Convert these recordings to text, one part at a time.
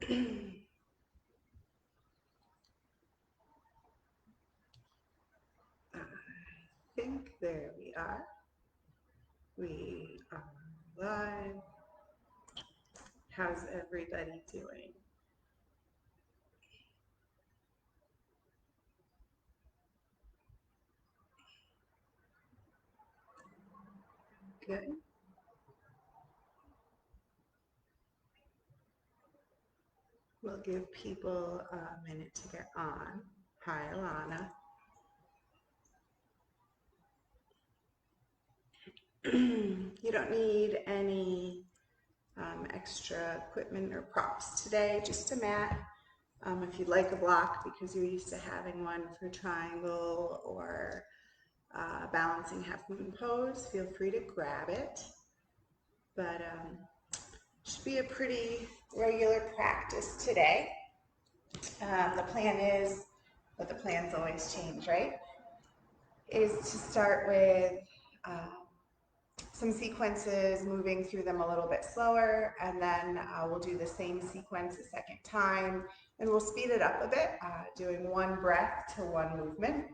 think there we are. We are live. How's everybody doing? Good. We'll give people a minute to get on. Hi, Alana. You don't need any extra equipment or props today, just a mat. If you'd like a block because you're used to having one for triangle or balancing half moon pose, feel free to grab it. But should be a pretty regular practice today. The plan is, but the plans always change, right? Is to start with some sequences, moving through them a little bit slower, and then we'll do the same sequence a second time, and we'll speed it up a bit, doing one breath to one movement.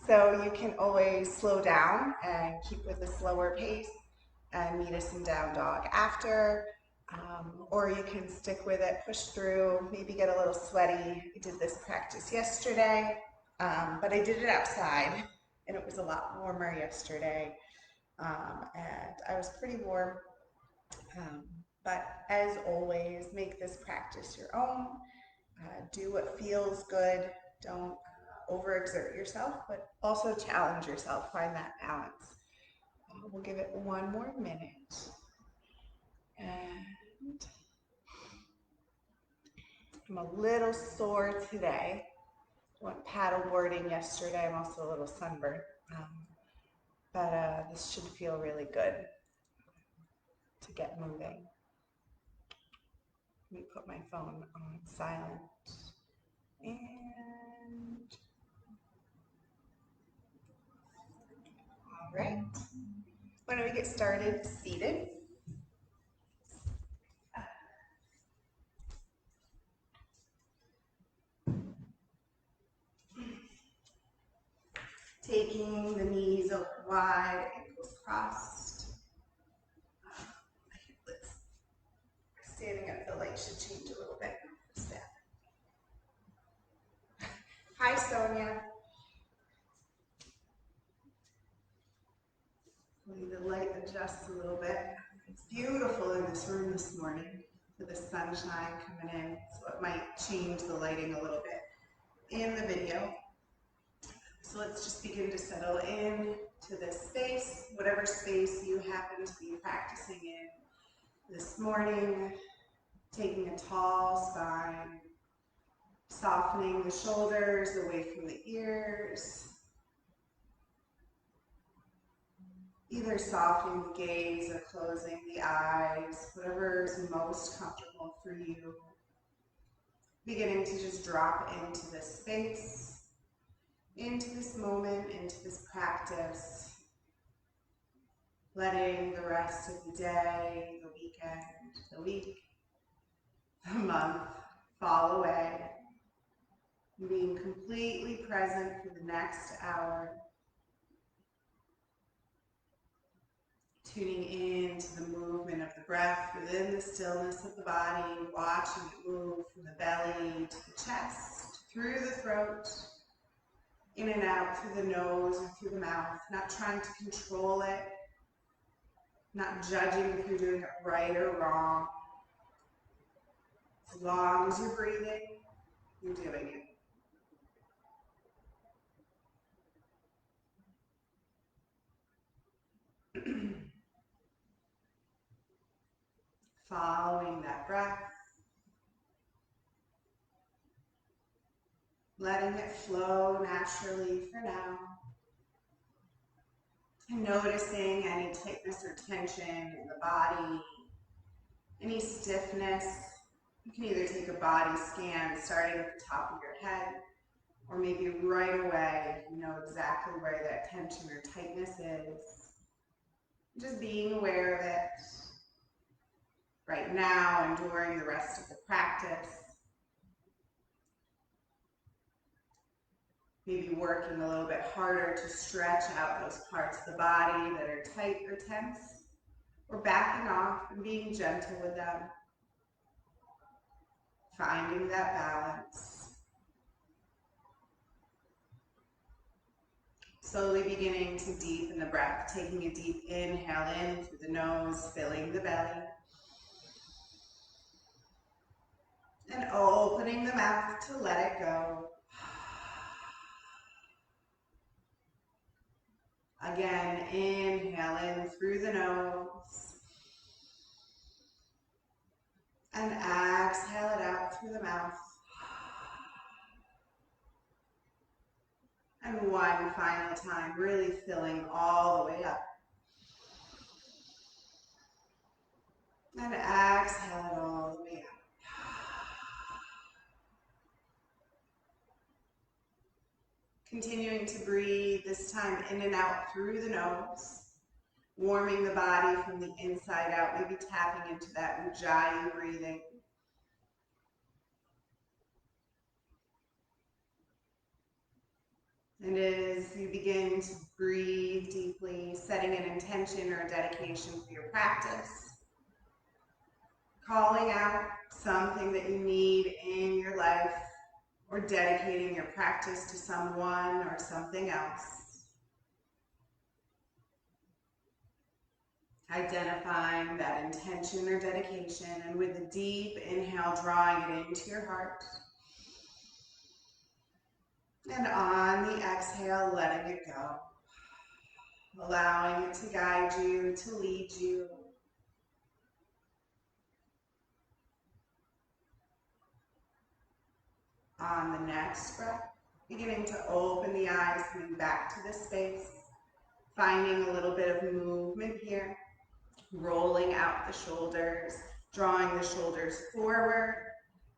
So you can always slow down and keep with a slower pace and meet us in down dog after, or you can stick with it, push through, maybe get a little sweaty. I did this practice yesterday, but I did it outside and it was a lot warmer yesterday, and I was pretty warm. But as always, make this practice your own. Do what feels good. Don't overexert yourself, but also challenge yourself. Find that balance. We'll give it one more minute. And I'm a little sore today. I went paddle boarding yesterday. I'm also a little sunburned. But this should feel really good to get moving. Let me put my phone on silent. And all right. Why don't we get started seated? Taking the knees open wide, ankles crossed. Standing up, the light should change a little bit. Step. Hi, Sonia. The light adjusts a little bit. It's beautiful in this room this morning with the sunshine coming in, so it might change the lighting a little bit in the video. So let's just begin to settle in to this space, whatever space you happen to be practicing in this morning. Taking a tall spine, softening the shoulders away from the ears. Either softening the gaze or closing the eyes, whatever is most comfortable for you. Beginning to just drop into this space, into this moment, into this practice. Letting the rest of the day, the weekend, the week, the month fall away. Being completely present for the next hour. Tuning in to the movement of the breath within the stillness of the body, watching it move from the belly to the chest, through the throat, in and out through the nose or through the mouth, not trying to control it, not judging if you're doing it right or wrong. As long as you're breathing, you're doing it. Following that breath, letting it flow naturally for now, and noticing any tightness or tension in the body, any stiffness. You can either take a body scan starting at the top of your head, or maybe right away you know exactly where that tension or tightness is. Just being aware of it right now and during the rest of the practice. Maybe working a little bit harder to stretch out those parts of the body that are tight or tense, or backing off and being gentle with them, finding that balance. Slowly beginning to deepen the breath, taking a deep inhale in through the nose, filling the belly. And opening the mouth to let it go. Again, inhale in through the nose. And exhale it out through the mouth. And one final time, really filling all the way up. And exhale it all the way out. Continuing to breathe, this time in and out through the nose. Warming the body from the inside out, maybe tapping into that Ujjayi breathing. And as you begin to breathe deeply, setting an intention or a dedication for your practice, calling out something that you need in your life, or dedicating your practice to someone or something else. Identifying that intention or dedication, and with a deep inhale, drawing it into your heart. And on the exhale, letting it go. Allowing it to guide you, to lead you. On the next breath, beginning to open the eyes, coming back to this space. Finding a little bit of movement here. Rolling out the shoulders, drawing the shoulders forward,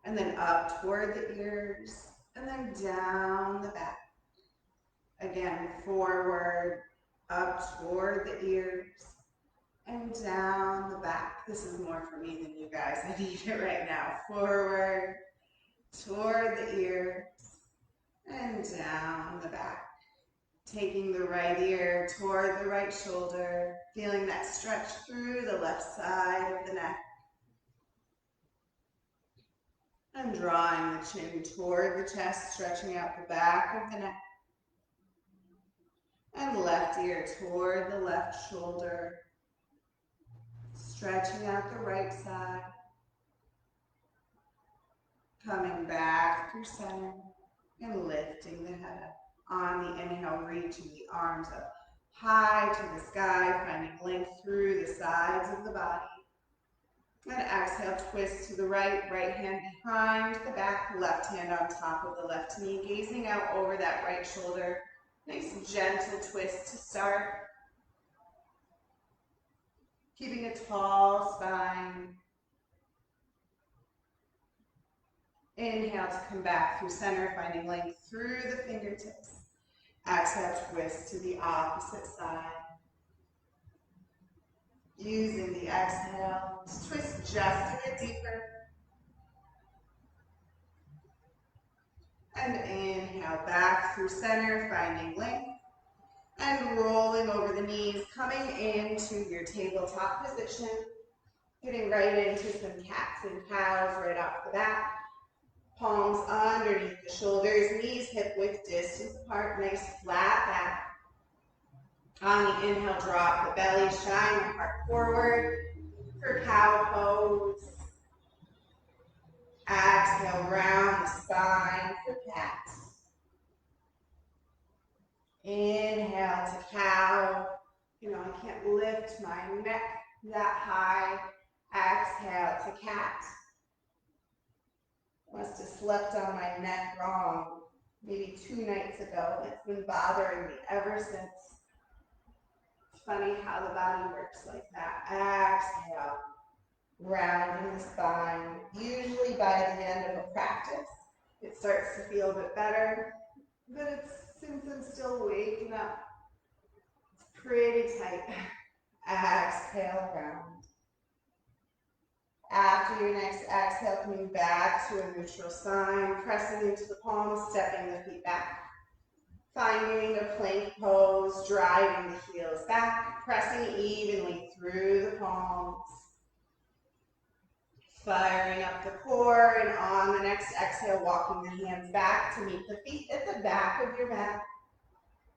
and then up toward the ears, and then down the back. Again, forward, up toward the ears, and down the back. This is more for me than you guys. I need it right now. Forward, toward the ears, and down the back. Taking the right ear toward the right shoulder, feeling that stretch through the left side of the neck. And drawing the chin toward the chest, stretching out the back of the neck. And left ear toward the left shoulder, stretching out the right side. Coming back through center and lifting the head up. On the inhale, reaching the arms up high to the sky, finding length through the sides of the body. And exhale, twist to the right, right hand behind the back, left hand on top of the left knee, gazing out over that right shoulder. Nice gentle twist to start. Keeping a tall spine. Inhale to come back through center, finding length through the fingertips. Exhale, twist to the opposite side. Using the exhale to twist just a bit deeper. And inhale back through center, finding length. And rolling over the knees, coming into your tabletop position. Getting right into some cats and cows right off the bat. Palms underneath the shoulders, knees hip-width distance apart, nice flat back. On the inhale, drop the belly, shine the heart forward for cow pose. Exhale, round the spine for cat. Inhale to cow. I can't lift my neck that high. Exhale to cat. Must have slept on my neck wrong maybe 2 nights ago. It's been bothering me ever since. It's funny how the body works like that. Exhale, rounding the spine. Usually by the end of a practice, it starts to feel a bit better, but since I'm still waking up, it's pretty tight. Exhale, round. After your next exhale, coming back to a neutral spine, pressing into the palms, stepping the feet back. Finding a plank pose, driving the heels back, pressing evenly through the palms. Firing up the core, and on the next exhale, walking the hands back to meet the feet at the back of your mat.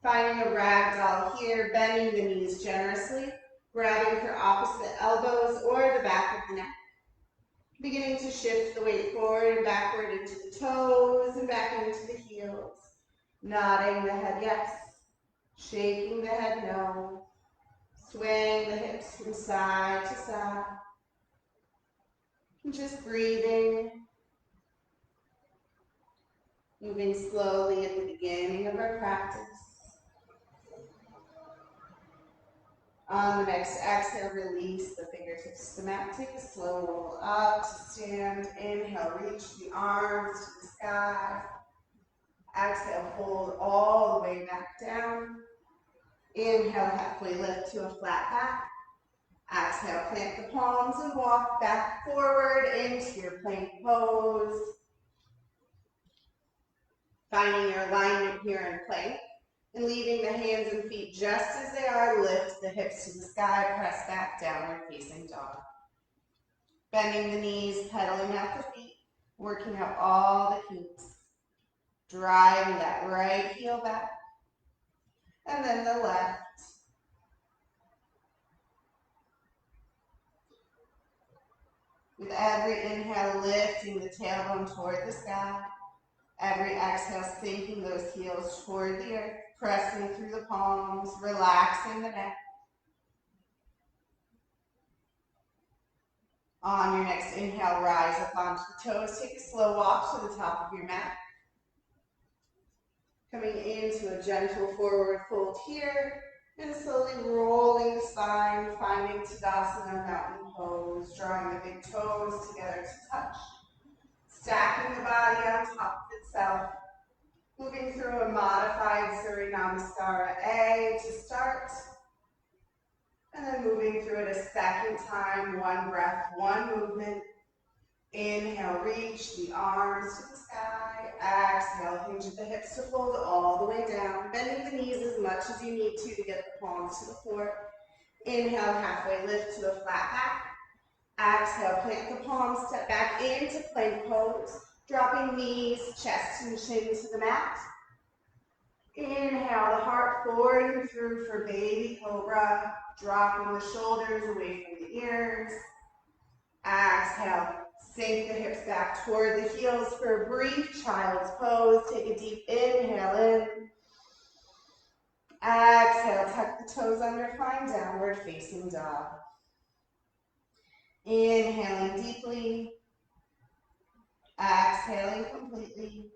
Finding a ragdoll here, bending the knees generously, grabbing for opposite elbows or the back of the neck. Beginning to shift the weight forward and backward into the toes and back into the heels. Nodding the head yes, shaking the head no. Swaying the hips from side to side. And just breathing. Moving slowly at the beginning of our practice. On the next exhale, release the fingertips to the mat. Take a slow roll up to stand. Inhale, reach the arms to the sky. Exhale, fold all the way back down. Inhale, halfway lift to a flat back. Exhale, plant the palms and walk back forward into your plank pose. Finding your alignment here in plank. And leaving the hands and feet just as they are, lift the hips to the sky, press back, downward facing dog. Bending the knees, pedaling out the feet, working out all the kinks. Driving that right heel back, and then the left. With every inhale, lifting the tailbone toward the sky. Every exhale, sinking those heels toward the earth. Pressing through the palms, relaxing the neck. On your next inhale, rise up onto the toes. Take a slow walk to the top of your mat. Coming into a gentle forward fold here, and slowly rolling the spine, finding Tadasana, mountain pose, drawing the big toes together to touch. Stacking the body on top of itself. Moving through a modified Surya Namaskara A to start. And then moving through it a second time, one breath, one movement. Inhale, reach the arms to the sky. Exhale, hinge at the hips to fold all the way down. Bending the knees as much as you need to get the palms to the floor. Inhale, halfway lift to a flat back. Exhale, plant the palms, step back into plank pose. Dropping knees, chest and chin to the mat. Inhale, the heart forward and through for baby cobra. Dropping the shoulders away from the ears. Exhale, sink the hips back toward the heels for a brief child's pose. Take a deep inhale in. Exhale, tuck the toes under, find downward facing dog. Inhaling deeply. Exhaling completely.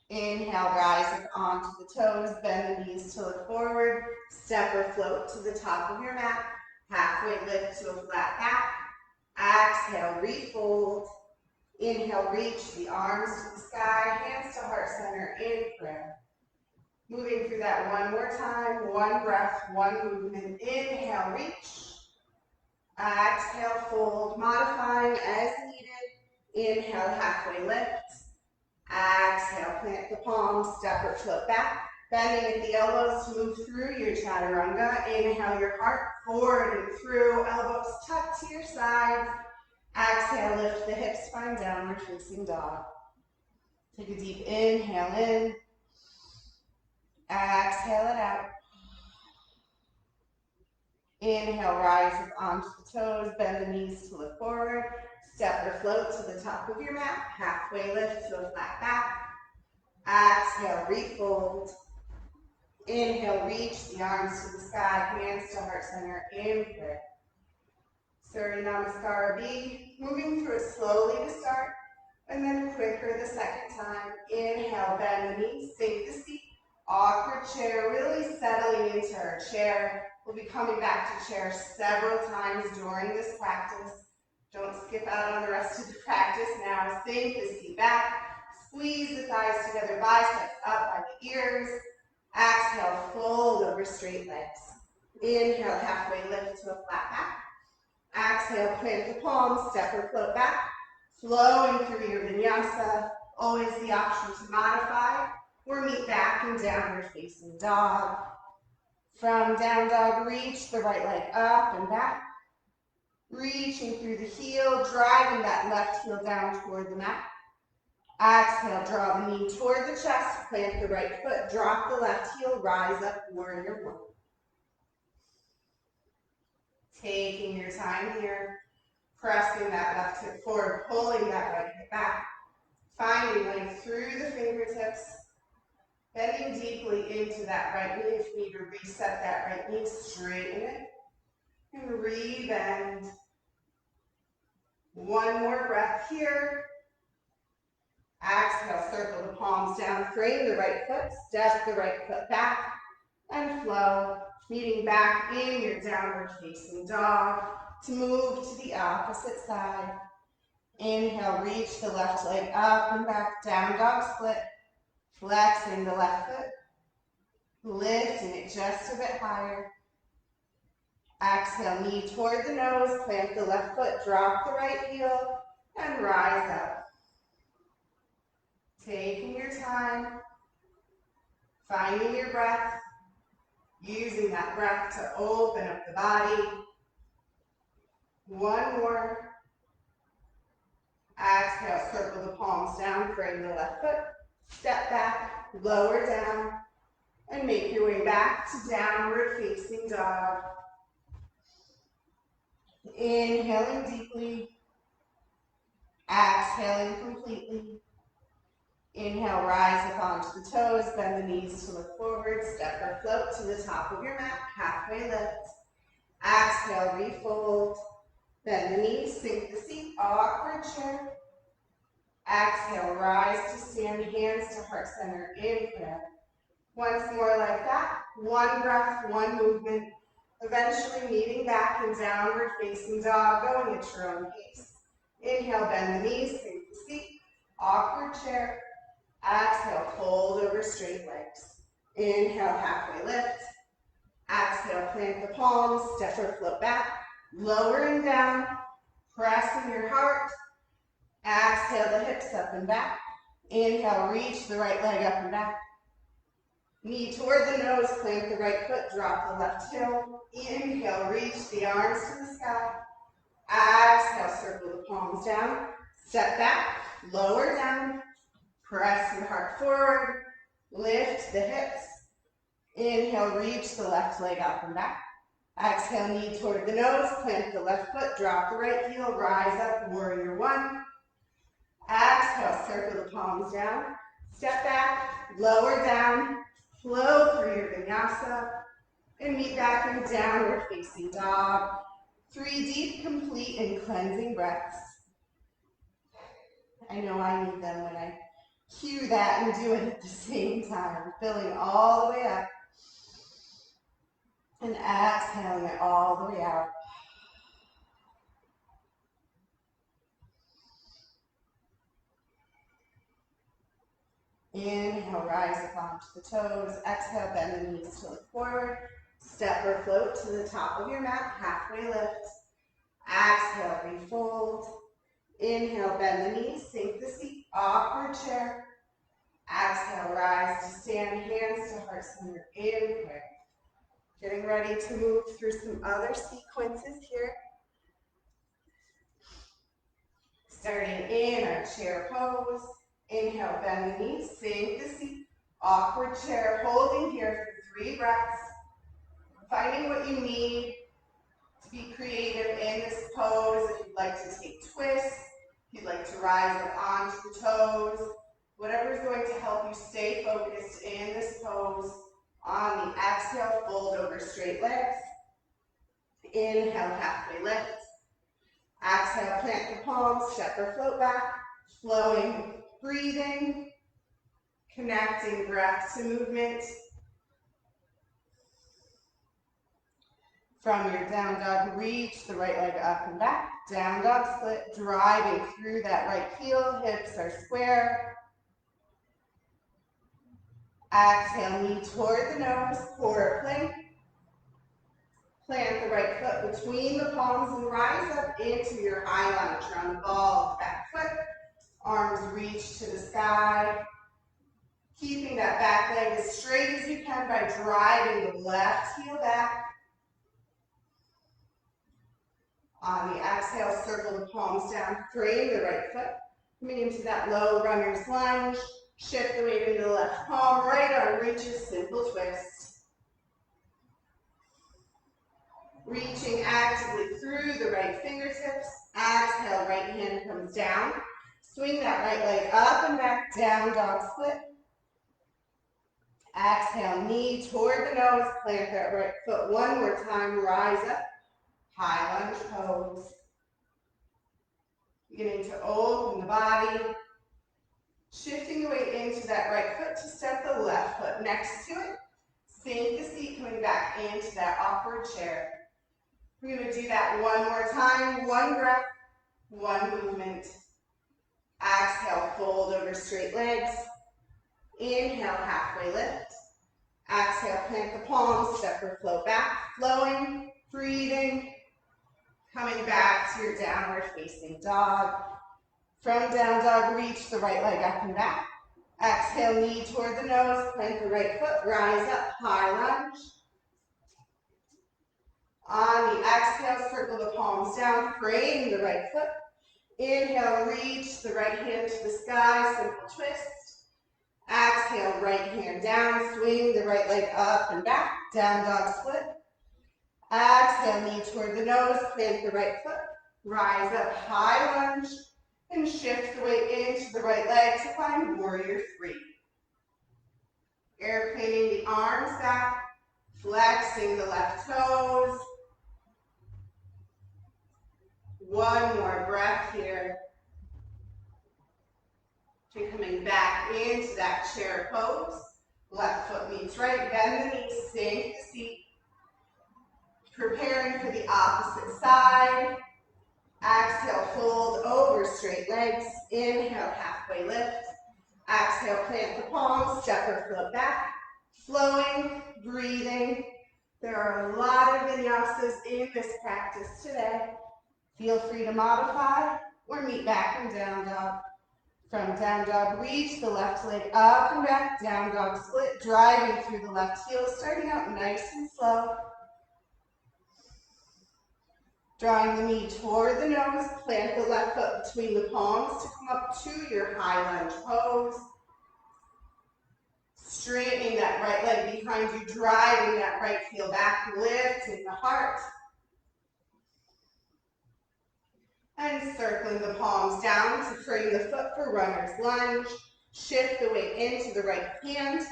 Inhale, rise up onto the toes, bend the knees to look forward, step or float to the top of your mat, halfway lift to a flat back. Exhale, refold. Inhale, reach the arms to the sky, hands to heart center in prayer. Moving through that one more time, one breath, one movement. Inhale, reach. Exhale, fold, modifying as needed. Inhale, halfway lift. Exhale, plant the palms, step or float back. Bending at the elbows to move through your chaturanga. Inhale your heart forward and through, elbows tucked to your sides. Exhale, lift the hips, find downward facing dog. Take a deep inhale in. Exhale it out. Inhale, rise up onto the toes, bend the knees to look forward. Step or float to the top of your mat, halfway lift to a flat back. Exhale, refold. Inhale, reach the arms to the sky, hands to heart center in prayer. Surya Namaskara B, moving through it slowly to start, and then quicker the second time. Inhale, bend the knees, sink the seat. Awkward chair, really settling into our chair. We'll be coming back to chair several times during this practice. Don't skip out on the rest of the practice now. Sink the seat back. Squeeze the thighs together, biceps up by the ears. Exhale, fold over straight legs. Inhale, halfway lift to a flat back. Exhale, plant the palms, step or float back, flowing through your vinyasa. Always the option to modify or meet back in downward facing dog. From down dog, reach the right leg up and back. Reaching through the heel, driving that left heel down toward the mat. Exhale, draw the knee toward the chest, plant the right foot, drop the left heel, rise up, warrior one. Taking your time here, pressing that left hip forward, pulling that right hip back, finding length through the fingertips, bending deeply into that right knee. If you need to reset that right knee, straighten it, and re-bend. One more breath here. Exhale, circle the palms down, frame the right foot, step the right foot back, and flow, meeting back in your downward facing dog to move to the opposite side. Inhale, reach the left leg up and back, down dog split, flexing the left foot, lifting it just a bit higher. Exhale, knee toward the nose, plant the left foot, drop the right heel, and rise up. Taking your time, finding your breath, using that breath to open up the body. One more. Exhale, circle the palms down, frame the left foot, step back, lower down, and make your way back to downward facing dog. Inhaling deeply, exhaling completely. Inhale, rise up onto the toes, bend the knees to look forward, step or float to the top of your mat, halfway lift. Exhale, refold, bend the knees, sink the seat, awkward chair. Exhale, rise to stand, hands to heart center in prayer. Once more like that, one breath, one movement, eventually meeting back in downward facing dog, going at your own pace. Inhale, bend the knees, sink the seat, awkward chair. Exhale, fold over straight legs. Inhale, halfway lift. Exhale, plant the palms, step or float back, lowering down, pressing your heart. Exhale, the hips up and back. Inhale, reach the right leg up and back. Knee toward the nose, plant the right foot, drop the left heel. Inhale, reach the arms to the sky. Exhale, circle the palms down. Step back, lower down. Press your heart forward. Lift the hips. Inhale, reach the left leg up and back. Exhale, knee toward the nose, plant the left foot, drop the right heel, rise up, warrior one. Exhale, circle the palms down. Step back, lower down, flow through your vinyasa, and meet back in downward facing dog. 3 deep, complete, and cleansing breaths. I know I need them when I cue that and do it at the same time, filling all the way up and exhaling it all the way out. Inhale, rise up onto the toes. Exhale, bend the knees to look forward. Step or float to the top of your mat, halfway lift. Exhale, refold. Inhale, bend the knees, sink the seat, awkward chair. Exhale, rise to stand, hands to heart center in prayer. Getting ready to move through some other sequences here. Starting in our chair pose. Inhale, bend the knees, sink the seat, awkward chair, holding here for 3 breaths. Finding what you need to be creative in this pose. If you'd like to take twists, if you'd like to rise up onto the toes, whatever is going to help you stay focused in this pose. On the exhale, fold over straight legs. Inhale, halfway lift. Exhale, plant the palms, step or float back, flowing, breathing, connecting breath to movement. From your down dog, reach the right leg up and back. Down dog split, driving through that right heel, hips are square. Exhale, knee toward the nose, forward plank. Plant the right foot between the palms and rise up into your high lunge. Round the ball of the back foot. Arms reach to the sky. Keeping that back leg as straight as you can by driving the left heel back. On the exhale, circle the palms down, frame the right foot. Coming into that low runner's lunge. Shift the weight into the left palm, right arm reaches, simple twist. Reaching actively through the right fingertips. Exhale, right hand comes down. Swing that right leg up and back, down dog split. Exhale, knee toward the nose, plant that right foot one more time, rise up, high lunge pose. Beginning to open the body, shifting the weight into that right foot to step the left foot next to it. Sink the seat, coming back into that awkward chair. We're going to do that one more time, one breath, one movement. Exhale, fold over straight legs. Inhale, halfway lift. Exhale, plant the palms, step or float back, flowing, breathing, coming back to your downward facing dog. From down dog, reach the right leg up and back. Exhale, knee toward the nose, plant the right foot, rise up, high lunge. On the exhale, circle the palms down, frame the right foot. Inhale, reach the right hand to the sky, simple twist. Exhale, right hand down, swing the right leg up and back, down dog split. Exhale, knee toward the nose, plant the right foot, rise up, high lunge, and shift the weight into the right leg to find warrior three. Airplaning the arms back, flexing the left toes. One more breath here. And coming back into that chair pose. Left foot meets right, bend the knees, sink the seat. Preparing for the opposite side. Exhale, fold over straight legs. Inhale, halfway lift. Exhale, plant the palms, step or float back. Flowing, breathing. There are a lot of vinyasas in this practice today. Feel free to modify or meet back in down dog. From down dog, reach the left leg up and back, down dog split, driving through the left heel, starting out nice and slow. Drawing the knee toward the nose, plant the left foot between the palms to come up to your high lunge pose. Straightening that right leg behind you, driving that right heel back, lifting the heart. And circling the palms down to frame the foot for runner's lunge. Shift the weight into the right hand.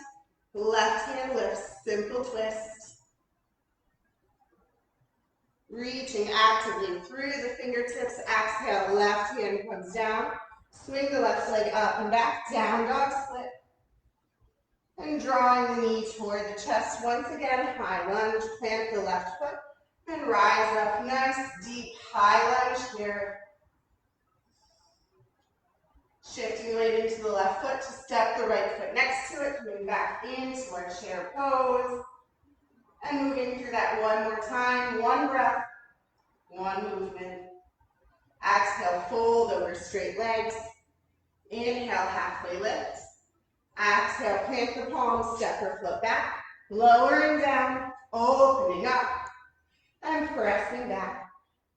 Left hand lifts, simple twist. Reaching actively through the fingertips. Exhale, left hand comes down. Swing the left leg up and back, down dog split. And drawing the knee toward the chest once again, high lunge, plant the left foot. And rise up, nice deep high lunge here. Shifting weight into the left foot to step the right foot next to it, coming back into our chair pose. And moving through that one more time, one breath, one movement. Exhale, fold over straight legs. Inhale, halfway lift. Exhale, plant the palms, step or float back. Lowering down, opening up. And pressing back.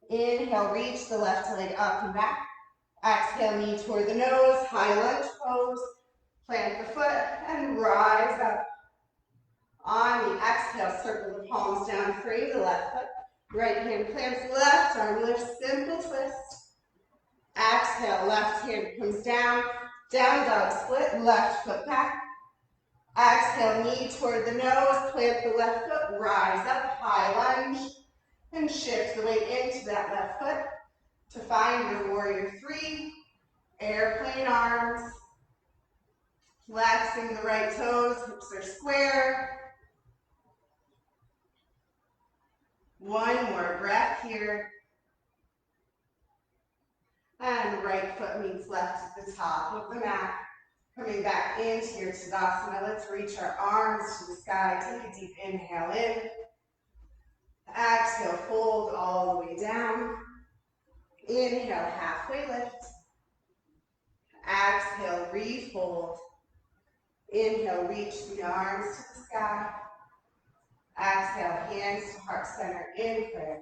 Inhale, reach the left leg up and back. Exhale, knee toward the nose, high lunge pose. Plant the foot and rise up. On the exhale, circle the palms down, frame the left foot. Right hand plants, left arm lifts, simple twist. Exhale, left hand comes down, down dog split, left foot back. Exhale, knee toward the nose, plant the left foot, rise up, high lunge. And shift the weight into that left foot to find your warrior three. Airplane arms. Flexing the right toes, hips are square. One more breath here. And right foot meets left at the top of the mat. Coming back into your Tadasana. Let's reach our arms to the sky. Take a deep inhale in. Exhale, fold all the way down. Inhale, halfway lift. Exhale, refold. Inhale, reach the arms to the sky. Exhale, hands to heart center in prayer.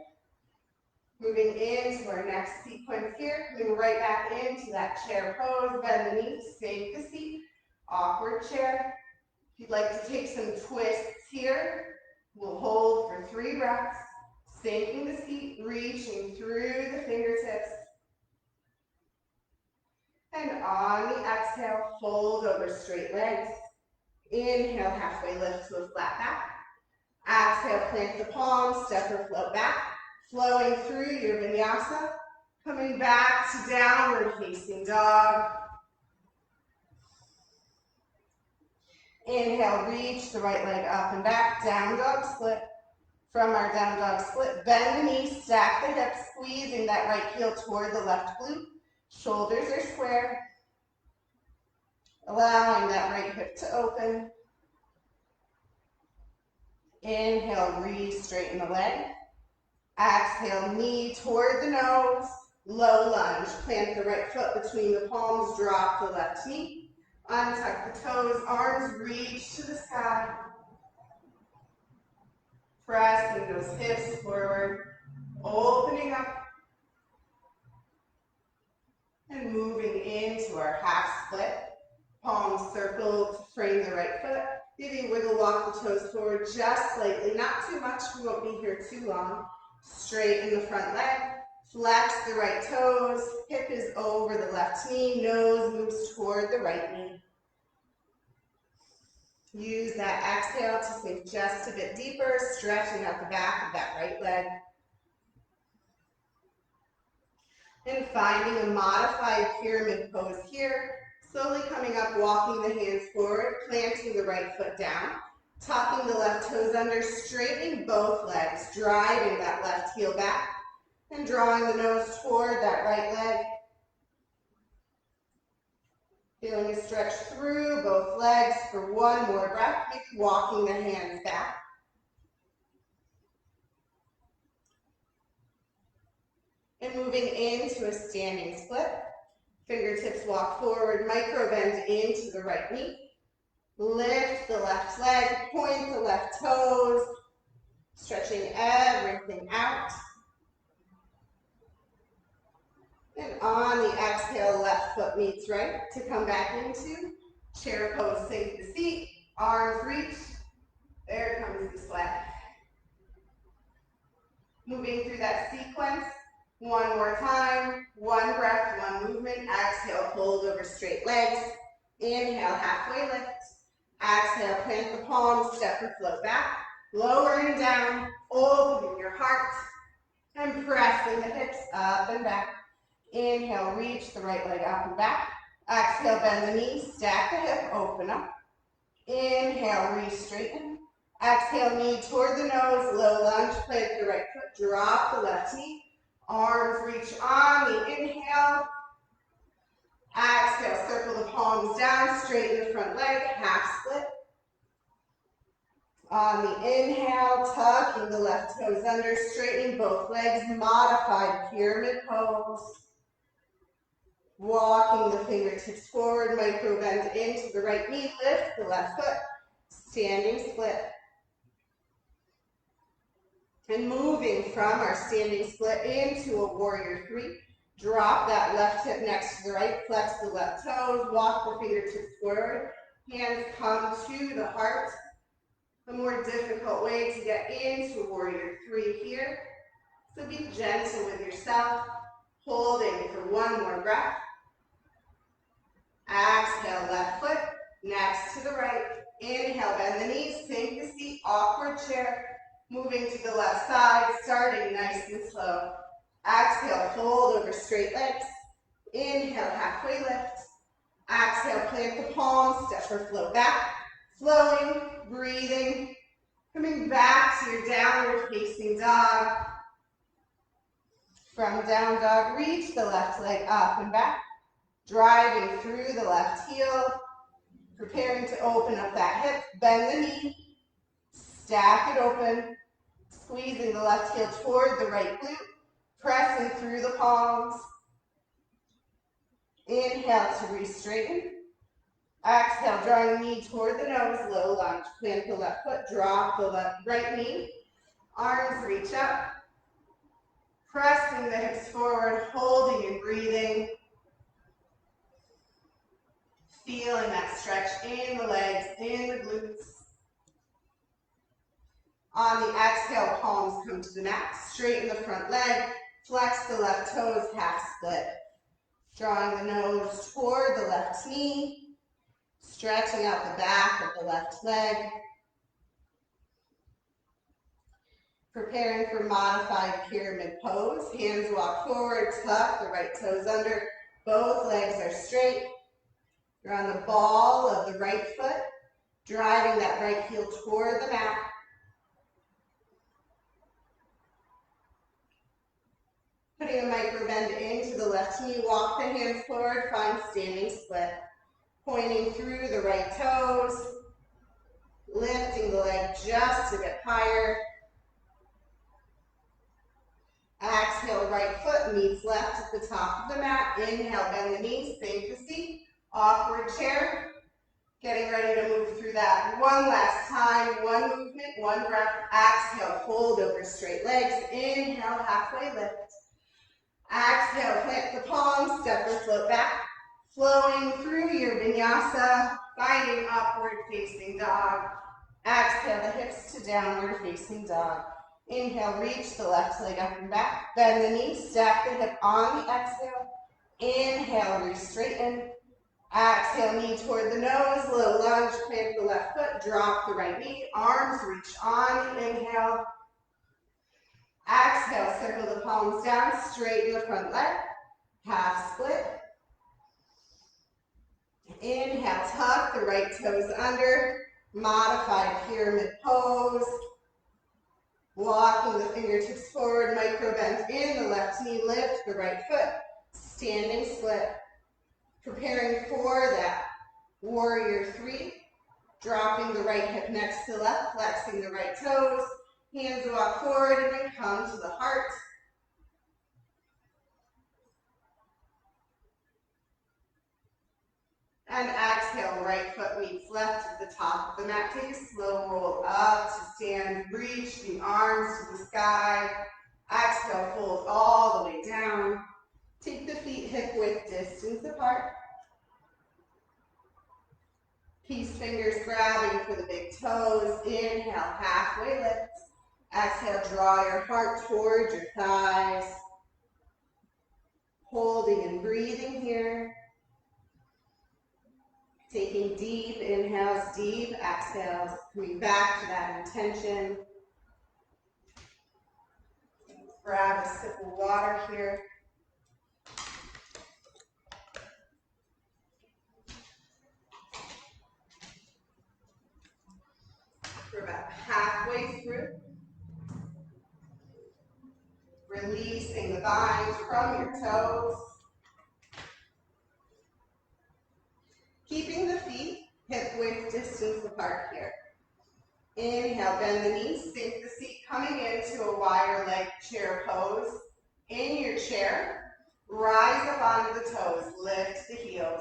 Moving into our next sequence here, coming right back into that chair pose, bend the knees, sink the seat, awkward chair. If you'd like to take some twists here, we'll hold for 3 breaths, sinking the seat, reaching through the fingertips. And on the exhale, fold over straight legs. Inhale, halfway lift to a flat back. Exhale, plant the palms, step or float back. Flowing through your vinyasa, coming back to downward facing dog. Inhale, reach the right leg up and back, down dog split. From our down dog split, bend the knees, stack the hips, squeezing that right heel toward the left glute. Shoulders are square. Allowing that right hip to open. Inhale, re-straighten the leg. Exhale, knee toward the nose, low lunge. Plant the right foot between the palms, drop the left knee. Untuck the toes, arms reach to the sky. Pressing those hips forward, opening up. And moving into our half split. Palms circled to frame the right foot. Maybe wiggle walk the toes forward just slightly, not too much, we won't be here too long. Straighten the front leg, flex the right toes, hip is over the left knee, nose moves toward the right knee. Use that exhale to sink just a bit deeper, stretching out the back of that right leg. And finding a modified pyramid pose here. Slowly coming up, walking the hands forward, planting the right foot down, tucking the left toes under, straightening both legs, driving that left heel back, and drawing the nose toward that right leg. Feeling a stretch through both legs for 1 more breath. Keep walking the hands back. And moving into a standing split. Fingertips walk forward, micro bend into the right knee. Lift the left leg, point the left toes, stretching everything out. And on the exhale, left foot meets right to come back into chair pose, sink the seat, arms reach. There comes the sweat. Moving through that sequence. 1 more time, 1 breath, 1 movement. Exhale, fold over straight legs. Inhale, halfway lift. Exhale, plant the palms, step or float back. Lowering down, opening your heart, and pressing the hips up and back. Inhale, reach the right leg up and back. Exhale, bend the knees, stack the hip, open up. Inhale, re-straighten. Exhale, knee toward the nose, low lunge, plant the right foot, drop the left knee. Arms reach on the inhale. Exhale, circle the palms down, straighten the front leg, half split. On the inhale, tucking the left toes under, straightening both legs, modified pyramid pose. Walking the fingertips forward, micro bend into the right knee, lift the left foot, standing split. And moving from our standing split into a warrior 3. Drop that left hip next to the right, flex the left toes, walk the fingertips forward. Hands come to the heart. A more difficult way to get into warrior 3 here. So be gentle with yourself, holding for 1 more breath. Exhale, left foot next to the right. Inhale, bend the knees, sink the seat, awkward chair. Moving to the left side, starting nice and slow. Exhale, fold over straight legs. Inhale, halfway lift. Exhale, plant the palms, step or float back. Flowing, breathing. Coming back to your downward facing dog. From down dog, reach the left leg up and back. Driving through the left heel. Preparing to open up that hip, bend the knee. Stack it open. Squeezing the left heel toward the right glute, pressing through the palms. Inhale to re-straighten. Exhale, drawing the knee toward the nose, low lunge. Plant the left foot, drop the right knee. Arms reach up. Pressing the hips forward, holding and breathing. Feeling that stretch in the legs, in the glutes. On the exhale, palms come to the mat. Straighten the front leg. Flex the left toes, half split. Drawing the nose toward the left knee. Stretching out the back of the left leg. Preparing for modified pyramid pose. Hands walk forward, tuck the right toes under. Both legs are straight. You're on the ball of the right foot, driving that right heel toward the mat. Putting a micro bend into the left knee, walk the hands forward, find standing split. Pointing through the right toes, lifting the leg just a bit higher. Exhale, right foot meets left at the top of the mat. Inhale, bend the knees, sink the seat. Awkward chair. Getting ready to move through that one last time. One movement, one breath. Exhale, fold over straight legs. Inhale, halfway lift. Exhale, plant the palms, step or float back. Flowing through your vinyasa, finding upward facing dog. Exhale, the hips to downward facing dog. Inhale, reach the left leg up and back. Bend the knee, stack the hip on the exhale. Inhale, re-straighten. Exhale, knee toward the nose, low lunge, plant the left foot, drop the right knee, arms reach on, inhale. Exhale, circle the palms down, straighten the front leg, half split. Inhale, tuck the right toes under, modified pyramid pose. Walking the fingertips forward, micro bend in the left knee, lift the right foot, standing split. Preparing for that warrior three, dropping the right hip next to the left, flexing the right toes, hands walk forward and then come to the heart. And exhale, right foot meets left at the top of the mat. Take a slow roll up to stand, reach the arms to the sky. Exhale, fold all the way down. Take the feet hip width distance apart. Peace fingers grabbing for the big toes. Inhale, halfway lift. Exhale, draw your heart towards your thighs. Holding and breathing here. Taking deep inhales, deep exhales. Coming back to that intention. Grab a sip of water here. We're about halfway through. Releasing the vines from your toes. Keeping the feet hip width distance apart here. Inhale, bend the knees, sink the seat, coming into a wider leg chair pose. In your chair, rise up onto the toes, lift the heels.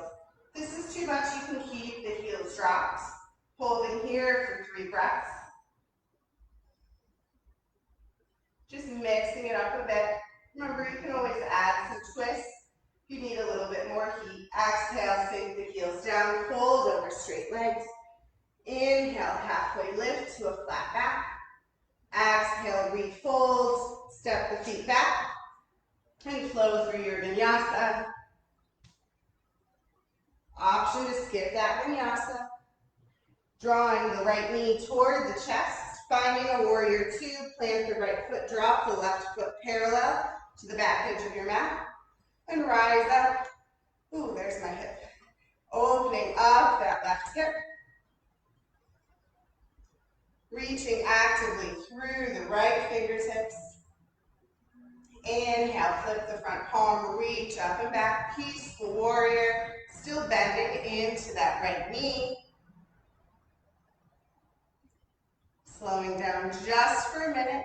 If this is too much, you can keep the heels dropped. Holding here for 3 breaths. Just mixing it up a bit. Remember, you can always add some twists if you need a little bit more heat. Exhale, sink the heels down, fold over straight legs. Inhale, halfway lift to a flat back. Exhale, refold, step the feet back, and flow through your vinyasa. Option to skip that vinyasa. Drawing the right knee toward the chest, finding a warrior two, plant the right foot, drop the left foot parallel to the back edge of your mat, and rise up. Ooh, there's my hip. Opening up that left hip. Reaching actively through the right fingertips. Inhale, flip the front palm, reach up and back, peaceful warrior, still bending into that right knee. Slowing down just for a minute.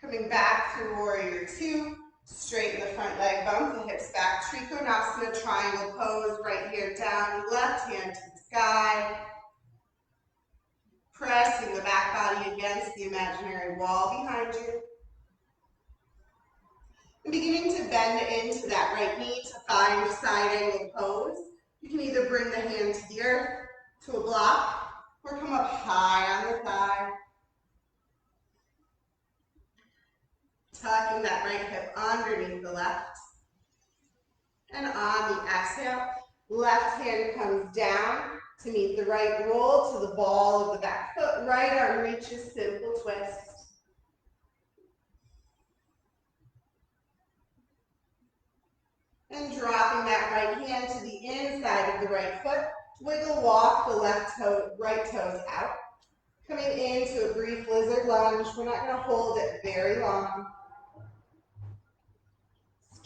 Coming back through warrior two, straighten the front leg, bump the hips back, Trikonasana, triangle pose, right hand down, left hand to the sky. Pressing the back body against the imaginary wall behind you. And beginning to bend into that right knee to find side angle pose. You can either bring the hand to the earth, to a block, or come up high on the thigh. Tucking that right hip underneath the left. And on the exhale, left hand comes down to meet the right, roll to the ball of the back foot, right arm reaches, simple twist. And dropping that right hand to the inside of the right foot, wiggle walk the right toes out. Coming into a brief lizard lunge. We're not going to hold it very long.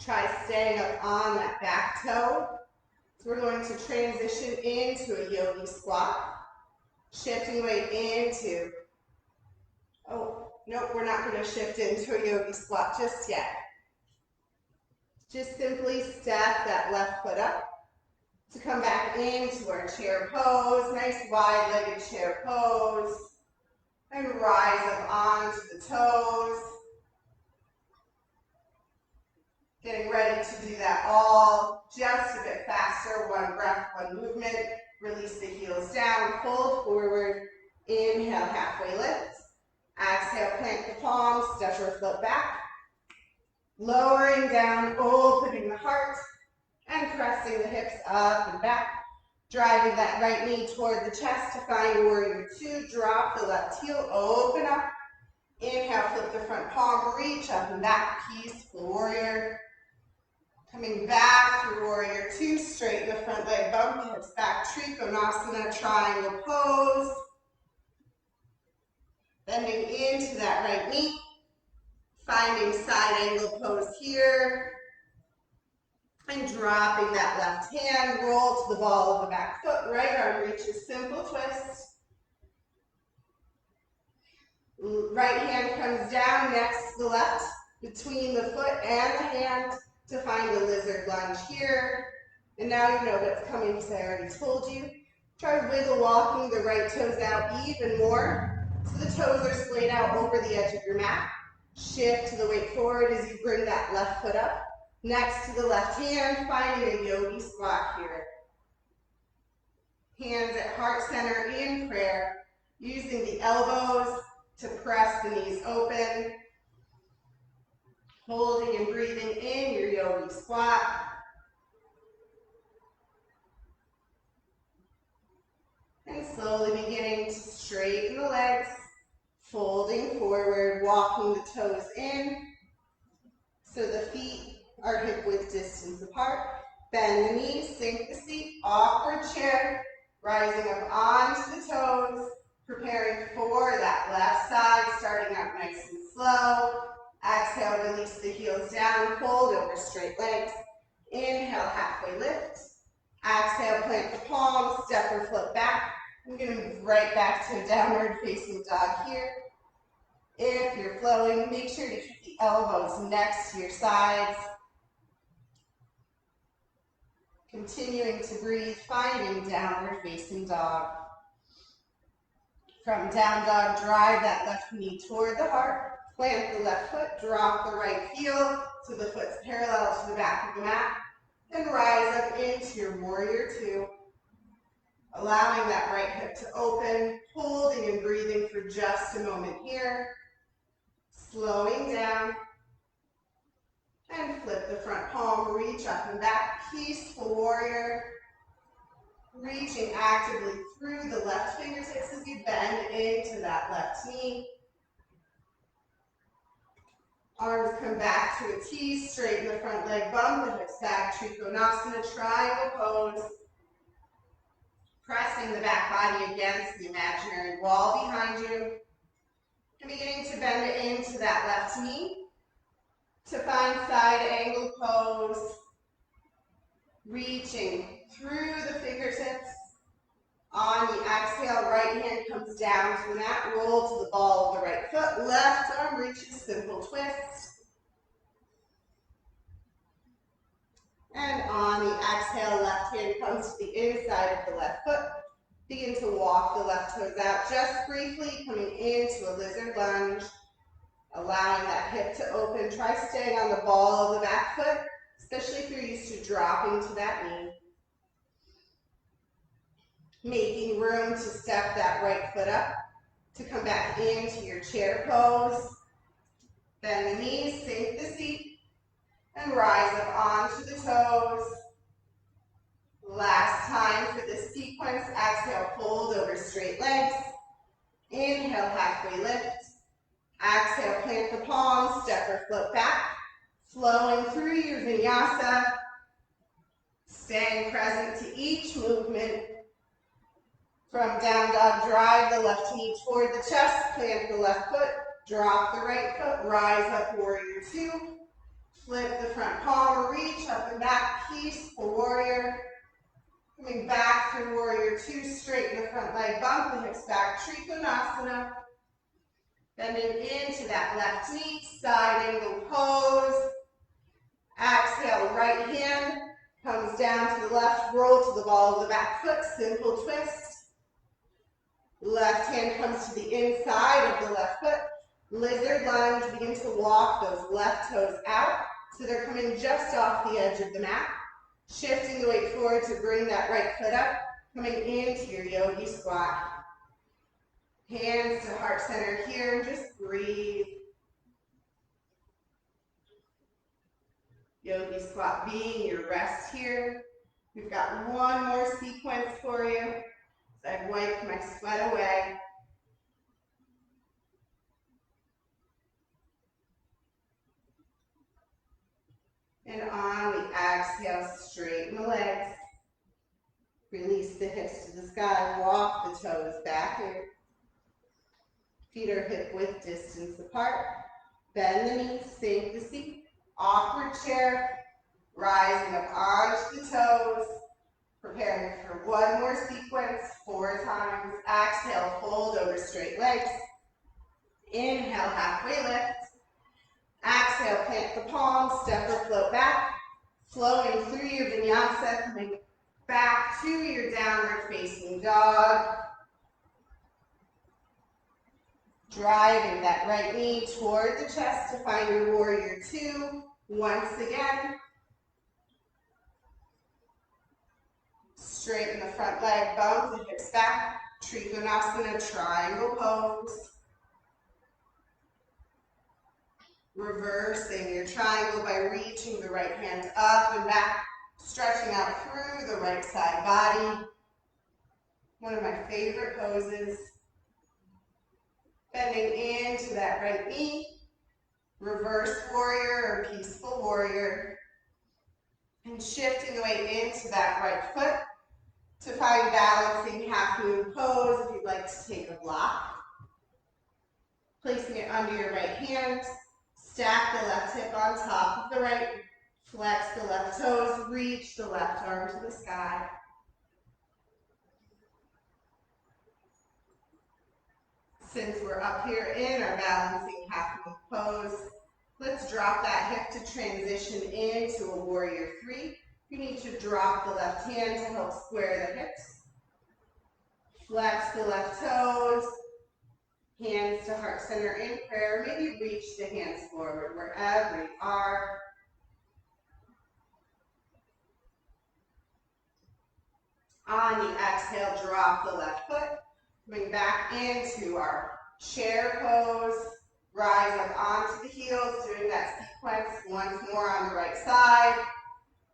Try staying up on that back toe. So we're going to transition into a yogi squat. Shifting weight into, oh, nope, we're not going to shift into a yogi squat just yet. Just simply step that left foot up to come back into our chair pose. Nice wide-legged chair pose. And rise up onto the toes. Getting ready to do that all just a bit faster. One breath, one movement. Release the heels down, fold forward. Inhale, halfway lift. Exhale, plant the palms, step or float back. Lowering down, opening the heart, and pressing the hips up and back. Driving that right knee toward the chest to find warrior two. Drop the left heel, open up. Inhale, flip the front palm, reach up and back, peaceful warrior. Coming back through warrior two, straighten the front leg, bump the hips back, Trikonasana, triangle pose. Bending into that right knee. Finding side angle pose here. And dropping that left hand, roll to the ball of the back foot, right arm reaches, simple twist. Right hand comes down next to the left, between the foot and the hand to find the lizard lunge here. And now you know what's coming because I already told you. Try wiggle walking the right toes out even more so the toes are splayed out over the edge of your mat. Shift to the weight forward as you bring that left foot up. Next to the left hand, finding a yogi squat here. Hands at heart center in prayer, using the elbows to press the knees open. Holding and breathing in your yogi squat. And slowly beginning to straighten the legs, folding forward, walking the toes in so the feet are hip width distance apart. Bend the knees, sink the seat, awkward chair, rising up onto the toes, preparing for that left side, starting out nice and slow. Exhale, release the heels down, fold over straight legs. Inhale, halfway lift. Exhale, plant the palms, step or float back. I'm going to move right back to a downward facing dog here. If you're flowing, make sure to keep the elbows next to your sides. Continuing to breathe, finding downward facing dog. From down dog, drive that left knee toward the heart. Plant the left foot, drop the right heel so the foot's parallel to the back of the mat. And rise up into your warrior two. Allowing that right hip to open, holding and breathing for just a moment here. Slowing down. And flip the front palm, reach up and back, peaceful warrior. Reaching actively through the left fingertips as you bend into that left knee. Arms come back to a T, straighten the front leg, bump the hips back, Trikonasana, triangle pose. Pressing the back body against the imaginary wall behind you. And beginning to bend it into that left knee to find side angle pose. Reaching through the fingertips, On the exhale, right hand comes down to the mat, roll to the ball of the right foot, left arm reaches, simple twist. And on the exhale, left hand comes to the inside of the left foot. Begin to walk the left toes out just briefly, coming into a lizard lunge. Allowing that hip to open. Try staying on the ball of the back foot, especially if you're used to dropping to that knee. Making room to step that right foot up to come back into your chair pose. Bend the knees, sink the seat, and rise up onto the toes. Last time for this sequence, exhale, fold over straight legs. Inhale, halfway lift. Exhale, plant the palms, step or float back. Flowing through your vinyasa. Staying present to each movement. From down dog, drive the left knee toward the chest, plant the left foot, drop the right foot, rise up, warrior two. Flip the front palm, reach up and back, peaceful warrior. Coming back through warrior two, straighten the front leg, bump the hips back, Trikonasana. Bending into that left knee, side angle pose. Exhale, right hand comes down to the left, roll to the ball of the back foot, simple twist. Left hand comes to the inside of the left foot. Lizard lunge, begin to walk those left toes out so they're coming just off the edge of the mat. Shifting the weight forward to bring that right foot up, coming into your yogi squat. Hands to heart center here, and just breathe. Yogi squat being your rest here. We've got one more sequence for you. So I've wiped my sweat away. And on the exhale, straighten the legs. Release the hips to the sky, walk the toes back here. Feet are hip width distance apart. Bend the knees, sink the seat. Awkward chair, rising up onto the toes. Preparing for one more sequence, 4 times. Exhale, fold over straight legs. Inhale, halfway lift. Exhale, plant the palms, step or float back. Flowing through your vinyasa, coming back to your downward facing dog. Driving that right knee toward the chest to find your warrior two. Once again. Straighten the front leg, bump the hips back. Trikonasana, triangle pose. Reversing your triangle by reaching the right hand up and back, stretching out through the right side body. One of my favorite poses. Bending into that right knee. Reverse warrior or peaceful warrior. And shifting the weight into that right foot to find balancing half moon pose if you'd like to take a block. Placing it under your right hand. Stack the left hip on top of the right. Flex the left toes. Reach the left arm to the sky. Since we're up here in our balancing half moon pose, let's drop that hip to transition into a warrior three. You need to drop the left hand to help square the hips. Flex the left toes. Hands to heart center in prayer. Maybe reach the hands forward wherever you are. On the exhale, drop the left foot. Bring back into our chair pose. Rise up onto the heels, doing that sequence once more on the right side.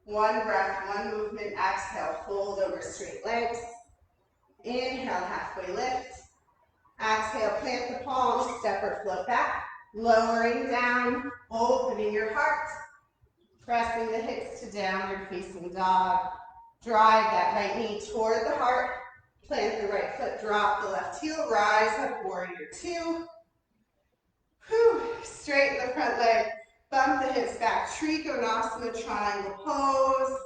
One breath, one movement. Exhale, fold over straight legs. Inhale, halfway lift. Exhale, plant the palms, step or float back. Lowering down, opening your heart. Pressing the hips to downward facing dog. Drive that right knee toward the heart. Plant the right foot, drop the left heel, rise up, warrior two. Whew. Straighten the front leg, bump the hips back, Trikonasana, triangle pose.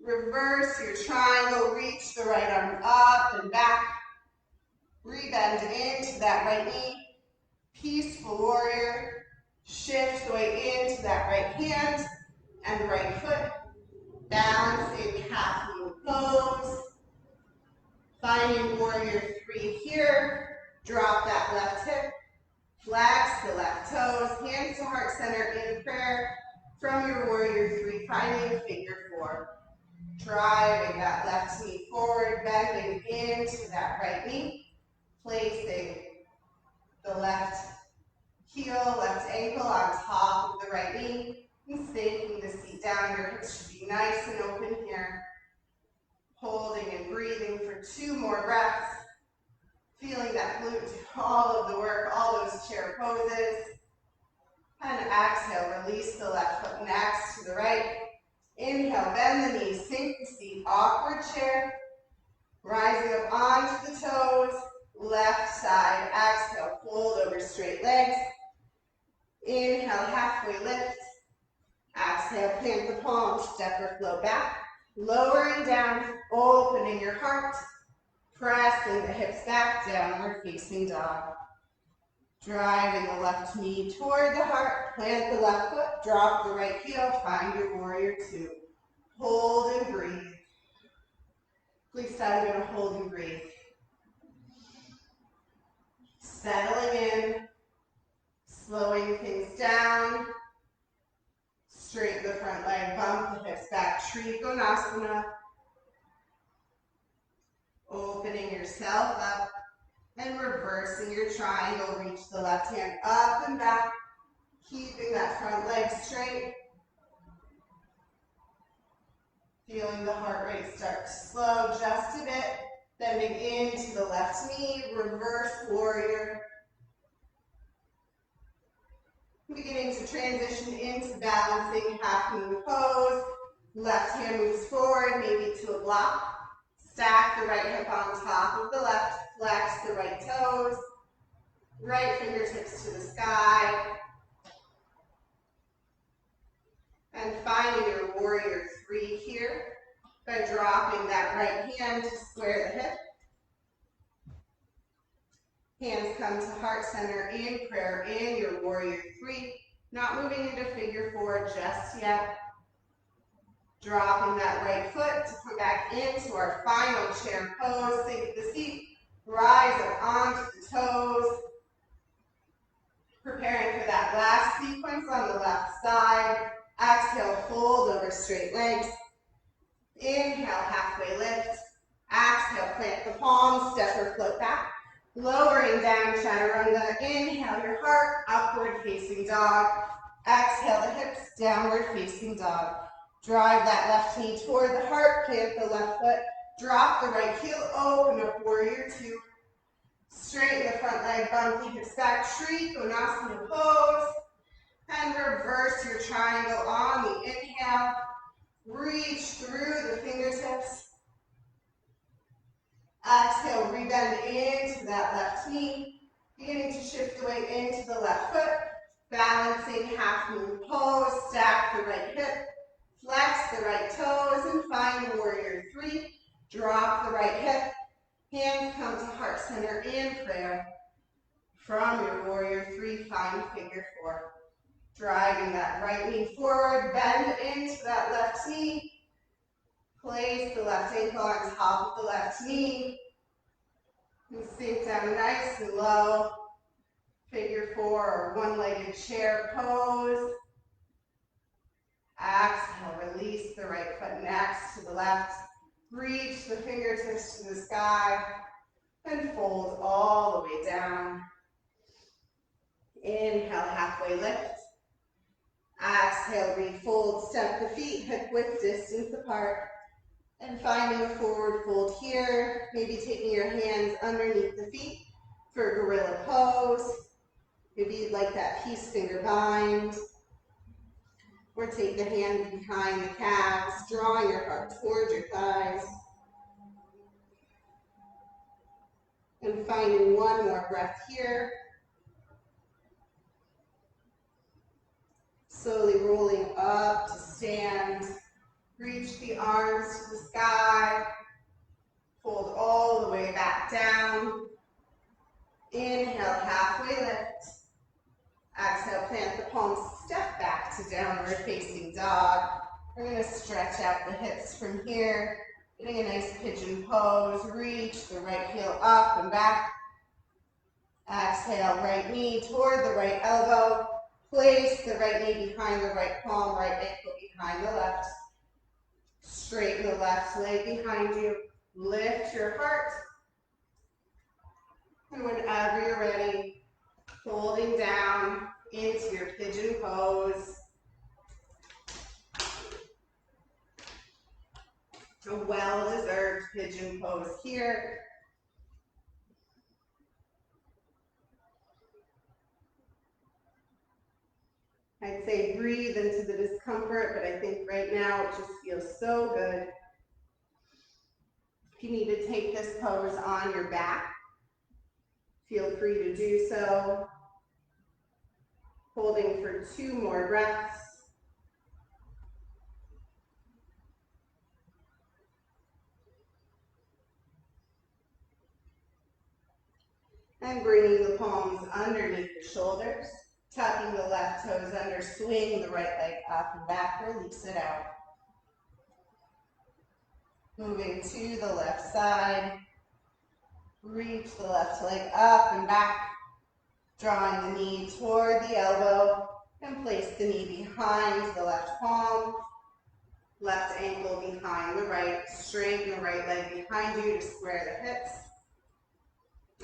Reverse your triangle, reach the right arm up and back. Rebend into that right knee. Peaceful warrior. Shift the weight into that right hand and right foot. Balancing half moon pose. Finding warrior 3 here. Drop that left hip. Flex the left toes. Hands to heart center in prayer. From your warrior 3, finding figure 4. Driving that left knee forward, bending into that right knee. Placing the left heel, left ankle on top of the right knee. And sinking the seat down. Your hips should be nice and open here. Holding and breathing for 2 more breaths. Feeling that glute do all of the work, all those chair poses. And exhale, release the left foot next to the right. Inhale, bend the knees, sink the seat, awkward chair. Rising up onto the toes, left side, exhale, fold over straight legs. Inhale, halfway lift. Exhale, plant the palms, step or flow back. Lowering down, opening your heart. Pressing the hips back, downward facing dog. Driving the left knee toward the heart, plant the left foot, drop the right heel, find your warrior 2. Hold and breathe. Please decide I'm going to hold and breathe. Settling in, slowing things down. Straighten the front leg, bump the hips back, Trikonasana. Opening yourself up and reversing your triangle. Reach the left hand up and back, keeping that front leg straight. Feeling the heart rate start to slow just a bit. Bending into the left knee, reverse warrior. Beginning to transition into balancing half moon pose. Left hand moves forward, maybe to a block. Stack the right hip on top of the left, flex the right toes. Right fingertips to the sky. And finding your warrior 3 here by dropping that right hand to square the hip. Hands come to heart center in prayer in your warrior 3. Not moving into figure 4 just yet. Dropping that right foot to come back into our final chair pose. Sink the seat. Rise up onto the toes. Preparing for that last sequence on the left side. Exhale, fold over straight legs. Inhale, halfway lift. Exhale, plant the palms, step or float back. Lowering down, chaturanga. Inhale your heart, upward facing dog. Exhale the hips, downward facing dog. Drive that left knee toward the heart, plant the left foot. Drop the right heel, open up warrior 2. Straighten the front leg, bump the hips back, Trikonasana pose. And reverse your triangle on the inhale. Reach through the fingertips. Exhale, rebend into that left knee. Beginning to shift the weight into the left foot. Balancing half moon pose. Stack the right hip. Flex the right toes and find warrior 3. Drop the right hip. Hands come to heart center in prayer. From your warrior 3, find figure 4. Driving that right knee forward, bend into that left knee. Place the left ankle on top of the left knee. And sink down nice and low. Figure 4 or one-legged chair pose. Exhale, release the right foot next to the left. Reach the fingertips to the sky. And fold all the way down. Inhale, halfway lift. Exhale, refold, step the feet hip width distance apart. And finding a forward fold here. Maybe taking your hands underneath the feet for gorilla pose. Maybe you'd like that peace finger bind. Or take the hands behind the calves, drawing your heart towards your thighs. And finding one more breath here. Slowly rolling up to stand. Reach the arms to the sky. Fold all the way back down. Inhale, halfway lift. Exhale, plant the palms, step back to downward facing dog. We're going to stretch out the hips from here, getting a nice pigeon pose. Reach the right heel up and back. Exhale, right knee toward the right elbow. Place the right knee behind the right palm, right ankle behind the left. Straighten the left leg behind you. Lift your heart. And whenever you're ready, folding down into your pigeon pose. A well-deserved pigeon pose here. I'd say breathe into the discomfort, but I think right now it just feels so good. If you need to take this pose on your back, feel free to do so. Holding for 2 more breaths. And bringing the palms underneath the shoulders. Tucking the left toes under, swing the right leg up and back, release it out. Moving to the left side. Reach the left leg up and back. Drawing the knee toward the elbow and place the knee behind the left palm. Left ankle behind the right. Straighten the right leg behind you to square the hips.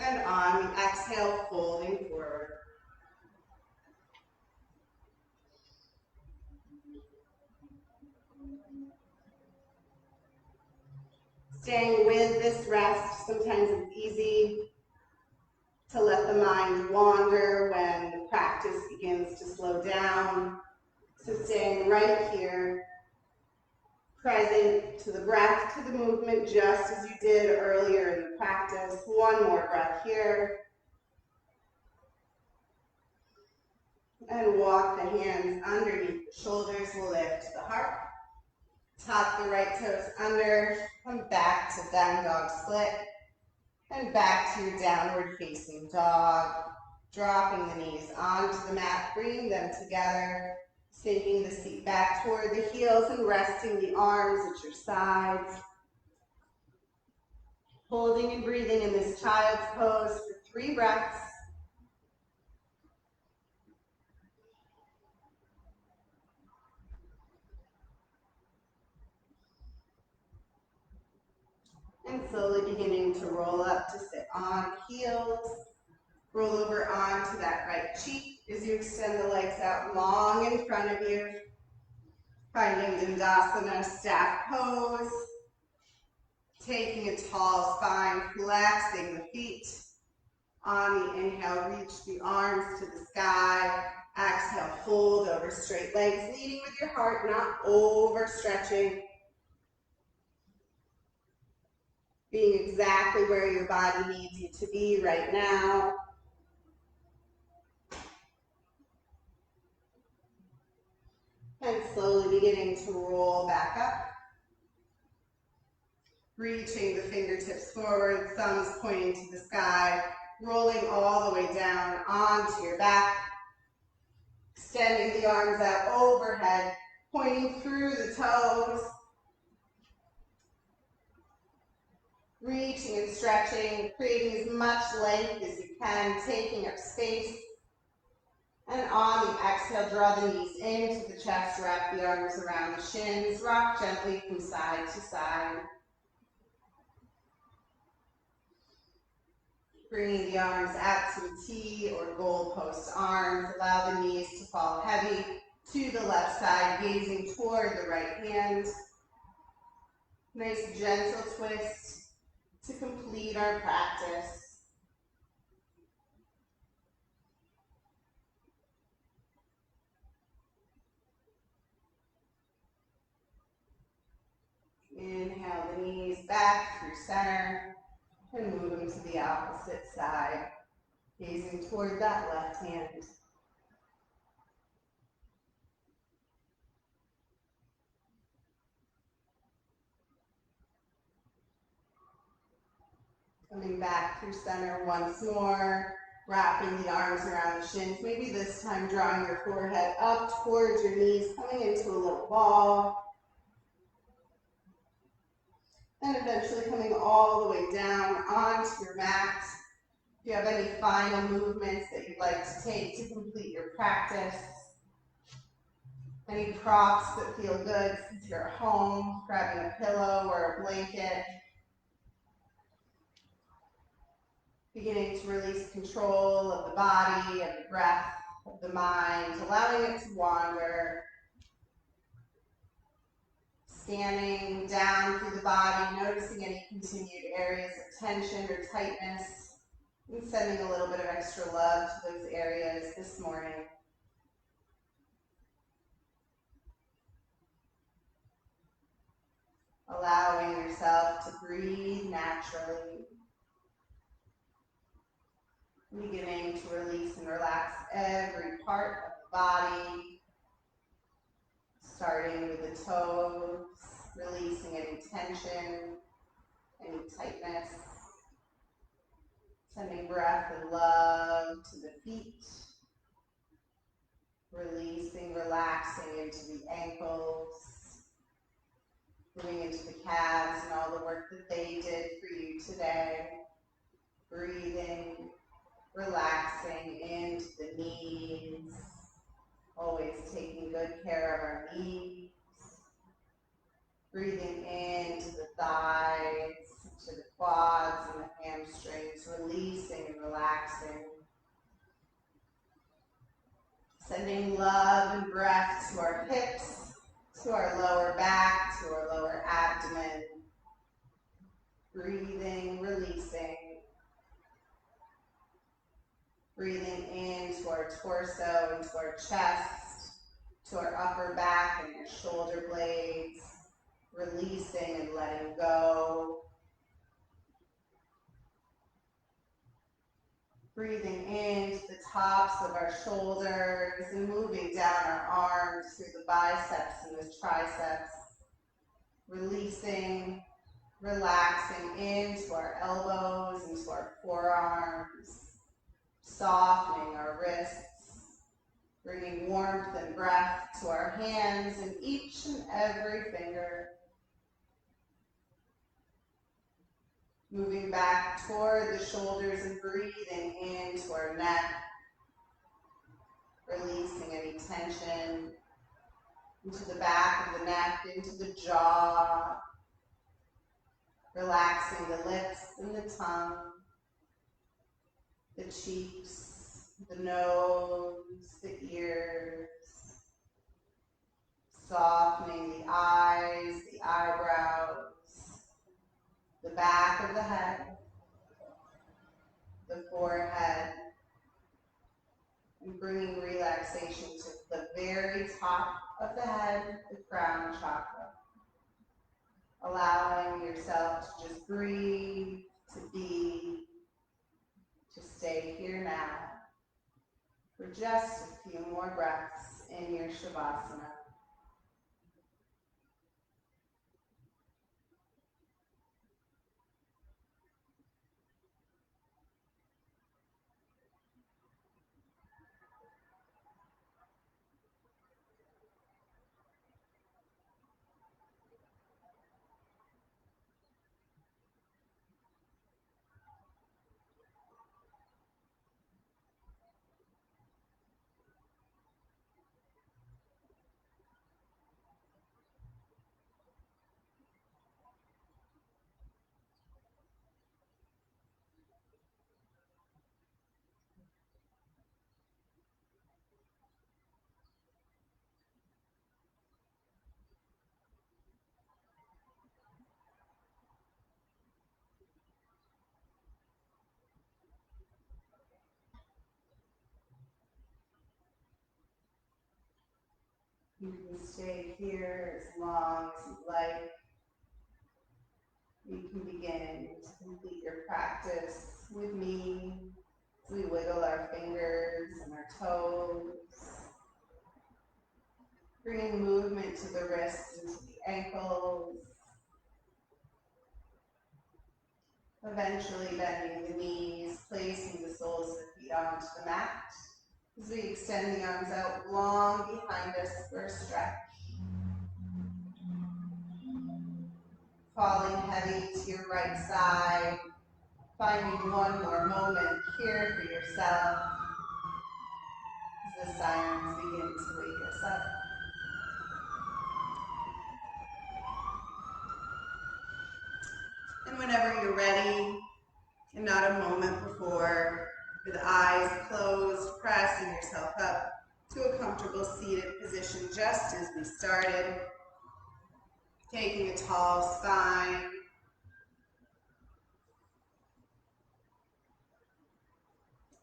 And on the exhale, folding forward. Staying with this rest, sometimes it's easy to let the mind wander when the practice begins to slow down. So staying right here, present to the breath, to the movement, just as you did earlier in the practice. 1 more breath here. And walk the hands underneath the shoulders, lift the heart. Tuck the right toes under, come back to down dog split, and back to your downward facing dog. Dropping the knees onto the mat, bringing them together, sinking the seat back toward the heels and resting the arms at your sides. Holding and breathing in this child's pose for 3 breaths. And slowly beginning to roll up to sit on heels. Roll over onto that right cheek as you extend the legs out long in front of you. Finding Dandasana, staff pose. Taking a tall spine, flexing the feet. On the inhale, reach the arms to the sky. Exhale, fold over straight legs, leading with your heart, not overstretching. Being exactly where your body needs you to be right now. And slowly beginning to roll back up. Reaching the fingertips forward, thumbs pointing to the sky, rolling all the way down onto your back. Extending the arms out overhead, pointing through the toes. Reaching and stretching, creating as much length as you can, taking up space. And on the exhale, draw the knees into the chest, wrap the arms around the shins, rock gently from side to side. Bringing the arms out to a T or goalpost arms, allow the knees to fall heavy to the left side, gazing toward the right hand. Nice gentle twist to complete our practice. Inhale the knees back through center and move them to the opposite side, gazing toward that left hand. Coming back through center once more, wrapping the arms around the shins. Maybe this time drawing your forehead up towards your knees, coming into a little ball. And eventually coming all the way down onto your mat. If you have any final movements that you'd like to take to complete your practice, any props that feel good since you're at home, grabbing a pillow or a blanket. Beginning to release control of the body, of the breath, of the mind, allowing it to wander. Scanning down through the body, noticing any continued areas of tension or tightness, and sending a little bit of extra love to those areas this morning. Allowing yourself to breathe naturally. Beginning to release and relax every part of the body. Starting with the toes, releasing any tension, any tightness. Sending breath and love to the feet. Releasing, relaxing into the ankles. Moving into the calves and all the work that they did for you today. Breathing, relaxing into the knees. Always taking good care of our knees. Breathing into the thighs, to the quads and the hamstrings, releasing and relaxing. Sending love and breath to our hips, to our lower back, to our lower abdomen. Breathing, releasing. Breathing into our torso, into our chest, to our upper back and your shoulder blades. Releasing and letting go. Breathing into the tops of our shoulders and moving down our arms through the biceps and the triceps. Releasing, relaxing into our elbows, into our forearms. Softening our wrists. Bringing warmth and breath to our hands and each and every finger. Moving back toward the shoulders and breathing into our neck. Releasing any tension into the back of the neck, into the jaw. Relaxing the lips and the tongue, the cheeks, the nose, the ears. Softening the eyes, the eyebrows. The back of the head, the forehead, and bringing relaxation to the very top of the head, the crown chakra. Allowing yourself to just breathe, to be, to stay here now for just a few more breaths in your Shavasana. You can stay here as long as you like. You can begin to complete your practice with me as we wiggle our fingers and our toes. Bringing movement to the wrists and to the ankles. Eventually bending the knees, placing the soles of the feet onto the mat. As we extend the arms out long behind us for a stretch. Falling heavy to your right side. Finding one more moment here for yourself as the sirens begin to wake us up. And whenever you're ready, and not a moment before, with eyes closed, pressing yourself up to a comfortable seated position just as we started. Taking a tall spine.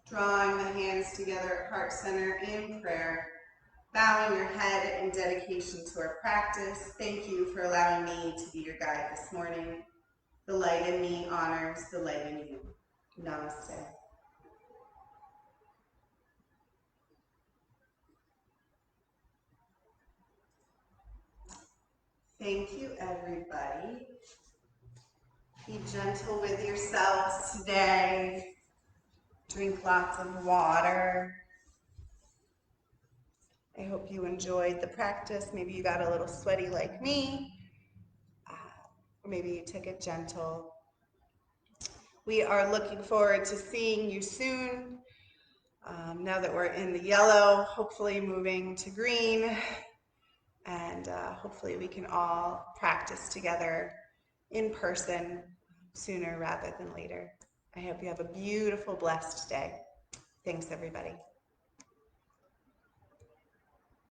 Drawing the hands together at heart center in prayer. Bowing your head in dedication to our practice. Thank you for allowing me to be your guide this morning. The light in me honors the light in you. Namaste. Thank you, everybody. Be gentle with yourselves today. Drink lots of water. I hope you enjoyed the practice. Maybe you got a little sweaty like me. Or maybe you took it gentle. We are looking forward to seeing you soon. Now that we're in the yellow, hopefully moving to green. And hopefully we can all practice together in person sooner rather than later. I hope you have a beautiful, blessed day. Thanks, everybody.